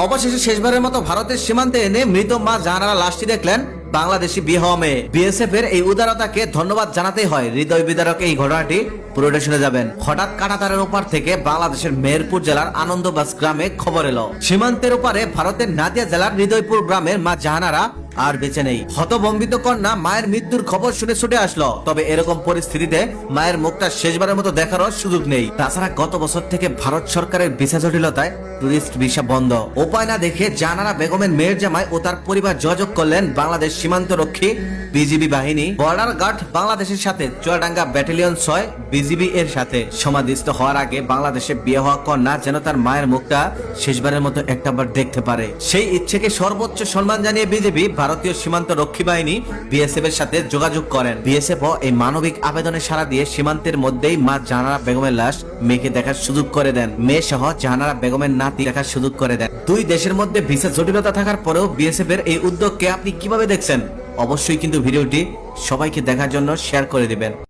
অবশেষে শেষবারের মতো ভারতের সীমান্তে এনে মৃত মা জাহানারা লাশটি দেখলেন বাংলাদেশি বিহাওয়া মেয়ে। বিএসএফ এর এই উদারতাকে ধন্যবাদ জানাতেই হয়। হৃদয় বিদারক এই ঘটনাটি পুরোটা শুনে যাবেন। হঠাৎ কাঁটাতারের ওপার থেকে বাংলাদেশের মেহেরপুর জেলার আনন্দবাজ গ্রামে খবর এলো, সীমান্তের ওপারে ভারতের নাদিয়া জেলার হৃদয়পুর গ্রামের মা জাহানারা আর বেঁচে নেই। হতভম্বিত কন্যা মায়ের মৃত্যুর খবর শুনে ছুটে আসলো। তবে এরকম পরিস্থিতিতে মায়ের মুখটা শেষবারের মতো দেখারও সুযোগ নেই। তাছাড়া গত বছর থেকে ভারত সরকারের ভিসা জটিলতায় টুরিস্ট ভিসা বন্ধ। উপায় না দেখে জাহানারা বেগমের মেয়ের জামাই ও তার পরিবার যোগাযোগ করলেন বাংলাদেশ সীমান্ত রক্ষী বিজিবি বাহিনী, বর্ডার গার্ড বাংলাদেশের সাথে চুয়াডাঙ্গা ব্যাটালিয়ন ৬ বিজিবি এর সাথে। সমাধিস্থ হওয়ার আগে বাংলাদেশে বিয়ে হওয়া কন্যা যেন তার মায়ের মুখটা শেষবারের মতো একটাবার দেখতে পারে, সেই ইচ্ছেকে সর্বোচ্চ সম্মান জানিয়ে বিজেপি ভারতীয় সীমান্ত রক্ষী বাহিনী বিএসএফ এর সাথে যোগাযোগ করেন। বিএসএফ এই মানবিক আবেদনে সাড়া দিয়ে সীমান্তের মধ্যেই মা জাহানারা বেগমের লাশ মেয়েকে দেখার সুযোগ করে দেন। মেয়ে সহ জাহানারা বেগমের নাতি দেখার সুযোগ করে দেন। দুই দেশের মধ্যে ভিসা জটিলতা থাকার পরেও বিএসএফ এর এই উদ্যোগকে আপনি কিভাবে দেখছেন? অবশ্যই কিন্তু ভিডিওটি সবাইকে দেখার জন্য শেয়ার করে দিবেন।